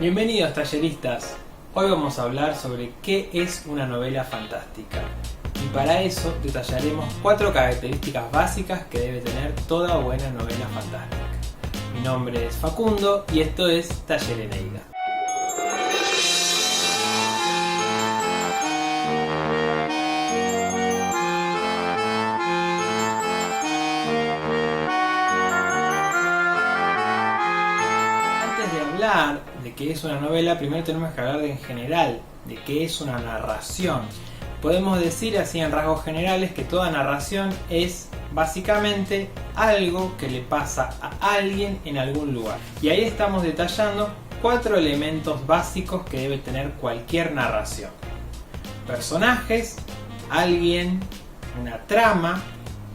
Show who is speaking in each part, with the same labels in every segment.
Speaker 1: Bienvenidos talleristas, hoy vamos a hablar sobre qué es una novela fantástica y para eso detallaremos 4 características básicas que debe tener toda buena novela fantástica. Mi nombre es Facundo y esto es Taller Eneida. De qué es una novela, primero tenemos que hablar en general de qué es una narración. Podemos decir así en rasgos generales que toda narración es básicamente algo que le pasa a alguien en algún lugar. Y ahí estamos detallando 4 elementos básicos que debe tener cualquier narración: personajes, alguien, una trama,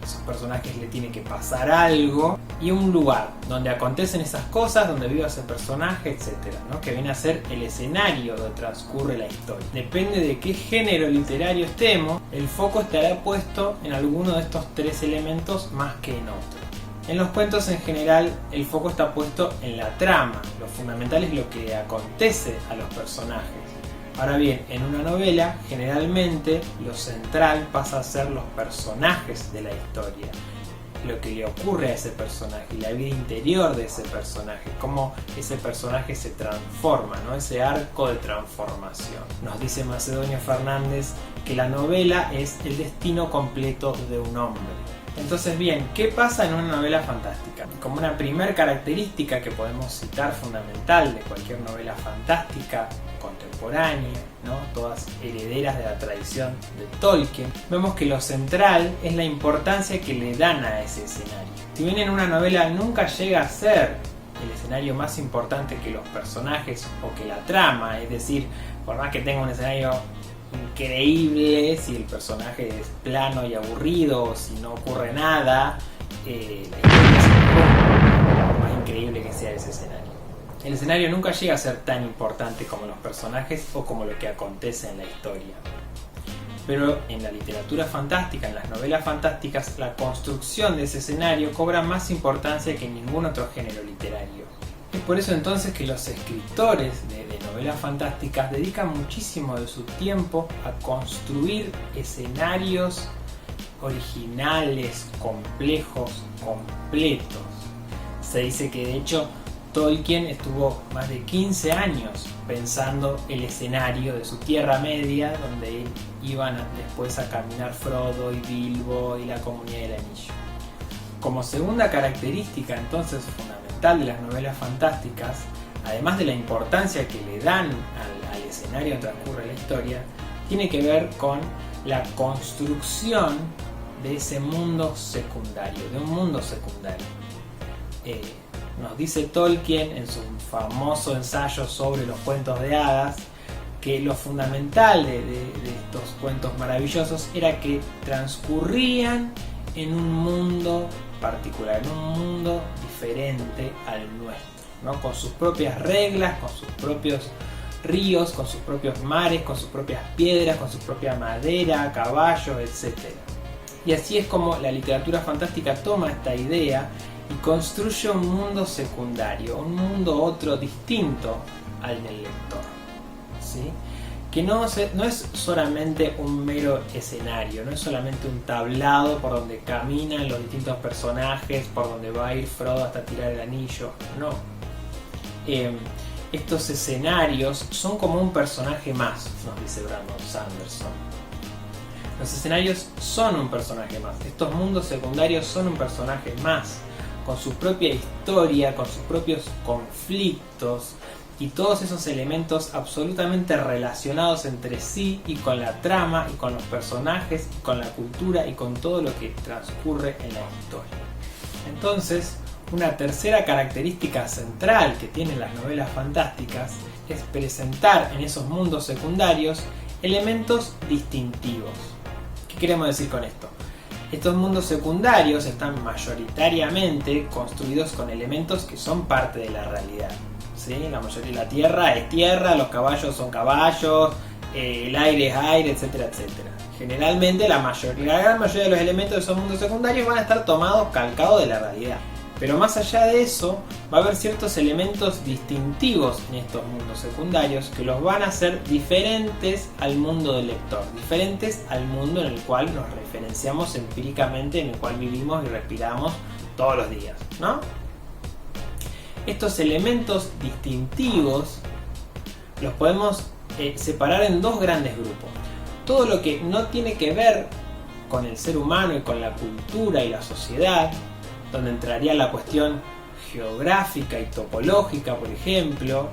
Speaker 1: esos personajes le tiene que pasar algo, y un lugar donde acontecen esas cosas, donde vive ese personaje, etc., ¿no? Que viene a ser el escenario donde transcurre la historia. Depende de qué género literario estemos, el foco estará puesto en alguno de estos 3 elementos más que en otro. En los cuentos en general el foco está puesto en la trama, lo fundamental es lo que acontece a los personajes. Ahora bien, en una novela generalmente lo central pasa a ser los personajes de la historia, lo que le ocurre a ese personaje, la vida interior de ese personaje, cómo ese personaje se transforma, ¿no? Ese arco de transformación. Nos dice Macedonio Fernández que la novela es el destino completo de un hombre. Entonces bien, ¿qué pasa en una novela fantástica? Como una primera característica que podemos citar fundamental de cualquier novela fantástica contemporánea, ¿no? Todas herederas de la tradición de Tolkien, vemos que lo central es la importancia que le dan a ese escenario. Si bien en una novela nunca llega a ser el escenario más importante que los personajes o que la trama, es decir, por más que tenga un escenario increíble, si el personaje es plano y aburrido o si no ocurre nada, la historia es por más increíble que sea ese escenario. El escenario nunca llega a ser tan importante como los personajes o como lo que acontece en la historia. Pero en la literatura fantástica, en las novelas fantásticas, la construcción de ese escenario cobra más importancia que en ningún otro género literario. Es por eso entonces que los escritores de novelas fantásticas dedican muchísimo de su tiempo a construir escenarios originales, complejos, completos. Se dice que de hecho Tolkien estuvo más de 15 años pensando el escenario de su Tierra Media, donde iban después a caminar Frodo y Bilbo y la Comunidad del Anillo. Como segunda característica entonces fundamental de las novelas fantásticas, además de la importancia que le dan al escenario donde transcurre la historia, tiene que ver con la construcción de ese mundo secundario, de un mundo secundario. Nos dice Tolkien en su famoso ensayo sobre los cuentos de hadas que lo fundamental de estos cuentos maravillosos era que transcurrían en un mundo particular, en un mundo diferente al nuestro, ¿no? Con sus propias reglas, con sus propios ríos, con sus propios mares, con sus propias piedras, con su propia madera, caballos, etc. Y así es como la literatura fantástica toma esta idea y construye un mundo secundario, un mundo otro distinto al del lector, ¿sí? Que no es solamente un mero escenario, no es solamente un tablado por donde caminan los distintos personajes, por donde va a ir Frodo hasta tirar el anillo, no. Estos escenarios son como un personaje más, nos dice Brandon Sanderson. Los escenarios son un personaje más, estos mundos secundarios son un personaje más, con su propia historia, con sus propios conflictos y todos esos elementos absolutamente relacionados entre sí y con la trama y con los personajes y con la cultura y con todo lo que transcurre en la historia. Entonces, una tercera característica central que tienen las novelas fantásticas es presentar en esos mundos secundarios elementos distintivos. ¿Qué queremos decir con esto? Estos mundos secundarios están mayoritariamente construidos con elementos que son parte de la realidad, ¿sí? La mayoría de la tierra es tierra, los caballos son caballos, el aire es aire, etcétera, etcétera. Generalmente la gran mayoría de los elementos de esos mundos secundarios van a estar tomados, calcados de la realidad. Pero más allá de eso, va a haber ciertos elementos distintivos en estos mundos secundarios que los van a hacer diferentes al mundo del lector, diferentes al mundo en el cual nos referenciamos empíricamente, en el cual vivimos y respiramos todos los días, ¿no? Estos elementos distintivos los podemos separar en dos grandes grupos. Todo lo que no tiene que ver con el ser humano y con la cultura y la sociedad, donde entraría la cuestión geográfica y topológica, por ejemplo.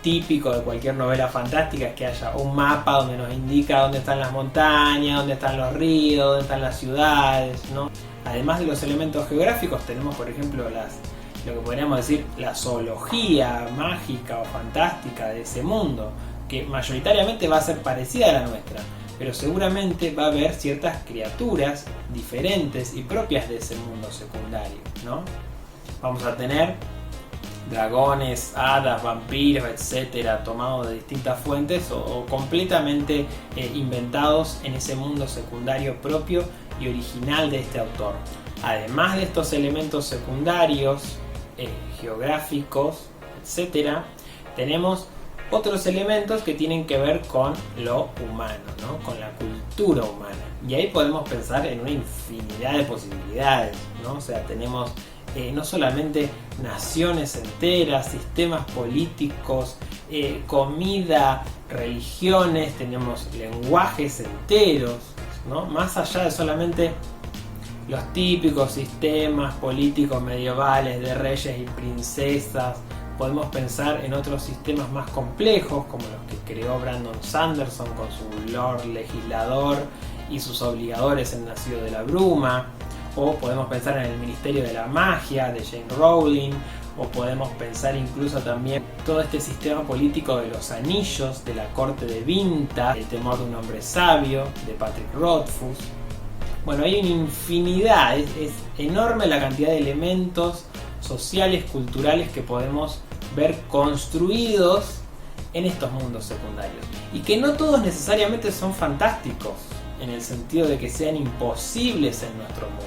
Speaker 1: Típico de cualquier novela fantástica es que haya un mapa donde nos indica dónde están las montañas, dónde están los ríos, dónde están las ciudades, ¿no? Además de los elementos geográficos, tenemos por ejemplo lo que podríamos decir la zoología mágica o fantástica de ese mundo, que mayoritariamente va a ser parecida a la nuestra, pero seguramente va a haber ciertas criaturas diferentes y propias de ese mundo secundario, ¿no? Vamos a tener dragones, hadas, vampiros, etcétera, tomados de distintas fuentes o completamente inventados en ese mundo secundario propio y original de este autor. Además de estos elementos secundarios, geográficos, etcétera, tenemos otros elementos que tienen que ver con lo humano, ¿no? Con la cultura humana. Y ahí podemos pensar en una infinidad de posibilidades, ¿no? O sea, tenemos no solamente naciones enteras, sistemas políticos, comida, religiones, tenemos lenguajes enteros, ¿no? Más allá de solamente los típicos sistemas políticos medievales de reyes y princesas, podemos pensar en otros sistemas más complejos como los que creó Brandon Sanderson con su Lord Legislador y sus obligadores en Nacido de la Bruma, o podemos pensar en el Ministerio de la Magia de Jane Rowling, o podemos pensar incluso también todo este sistema político de los anillos de la corte de Vinta, El temor de un hombre sabio de Patrick Rothfuss. Bueno, hay una infinidad, es enorme la cantidad de elementos sociales, culturales que podemos ver construidos en estos mundos secundarios. Y que no todos necesariamente son fantásticos, en el sentido de que sean imposibles en nuestro mundo.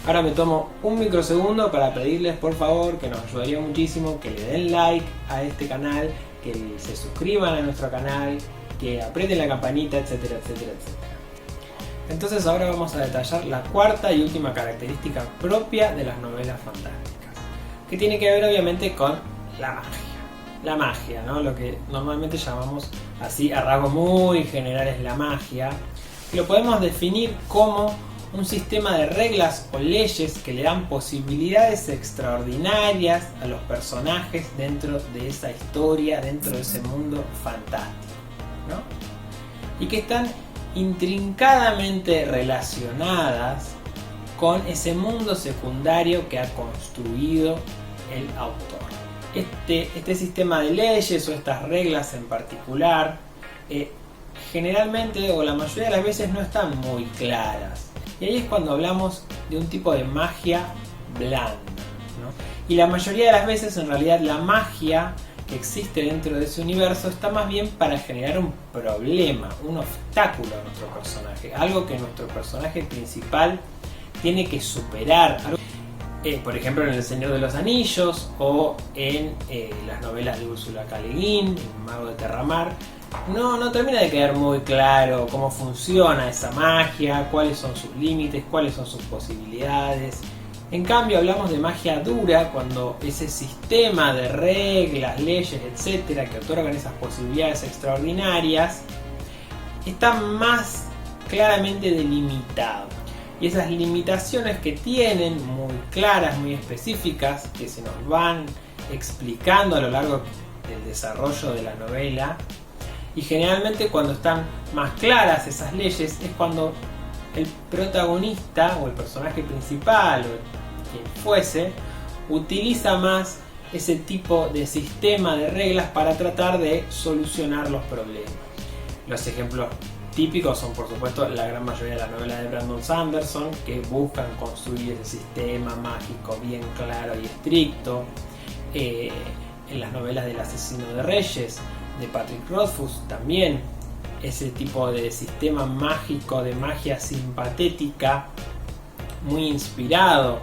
Speaker 1: Ahora me tomo un microsegundo para pedirles por favor, que nos ayudaría muchísimo, que le den like a este canal, que se suscriban a nuestro canal, que aprieten la campanita, etcétera, etcétera, etcétera. Entonces ahora vamos a detallar la cuarta y última característica propia de las novelas fantásticas, que tiene que ver obviamente con la magia. La magia, ¿no? Lo que normalmente llamamos así a rasgos muy generales la magia, que lo podemos definir como un sistema de reglas o leyes que le dan posibilidades extraordinarias a los personajes dentro de esa historia, dentro de ese mundo fantástico, ¿no? Y que están intrincadamente relacionadas con ese mundo secundario que ha construido el autor. Este sistema de leyes o estas reglas en particular generalmente o la mayoría de las veces no están muy claras, y ahí es cuando hablamos de un tipo de magia blanda, ¿no? Y la mayoría de las veces en realidad la magia que existe dentro de ese universo está más bien para generar un problema, un obstáculo a nuestro personaje, algo que nuestro personaje principal tiene que superar. Por ejemplo en El Señor de los Anillos o en las novelas de Úrsula K. Le Guin, El Mago de Terramar, no termina de quedar muy claro cómo funciona esa magia, cuáles son sus límites, cuáles son sus posibilidades. En cambio hablamos de magia dura cuando ese sistema de reglas, leyes, etcétera, que otorgan esas posibilidades extraordinarias está más claramente delimitado. Y esas limitaciones que tienen, muy claras, muy específicas, que se nos van explicando a lo largo del desarrollo de la novela, y generalmente cuando están más claras esas leyes es cuando el protagonista o el personaje principal o quien fuese utiliza más ese tipo de sistema de reglas para tratar de solucionar los problemas. Los ejemplos típicos son por supuesto la gran mayoría de las novelas de Brandon Sanderson, que buscan construir ese sistema mágico bien claro y estricto. En las novelas del Asesino de Reyes de Patrick Rothfuss también ese tipo de sistema mágico, de magia simpatética, muy inspirado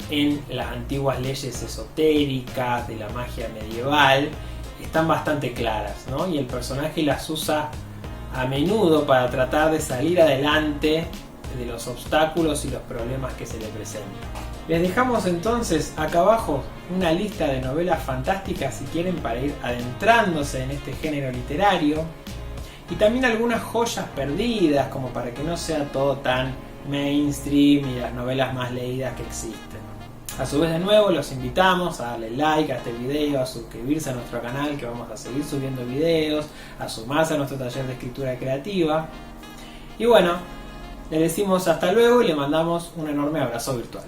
Speaker 1: en las antiguas leyes esotéricas de la magia medieval están bastante claras, ¿no? Y el personaje las usa a menudo para tratar de salir adelante de los obstáculos y los problemas que se le presentan. Les dejamos entonces acá abajo una lista de novelas fantásticas si quieren para ir adentrándose en este género literario, y también algunas joyas perdidas como para que no sea todo tan mainstream y las novelas más leídas que existen. A su vez, de nuevo, los invitamos a darle like a este video, a suscribirse a nuestro canal, que vamos a seguir subiendo videos, a sumarse a nuestro taller de escritura creativa. Y bueno, le decimos hasta luego y le mandamos un enorme abrazo virtual.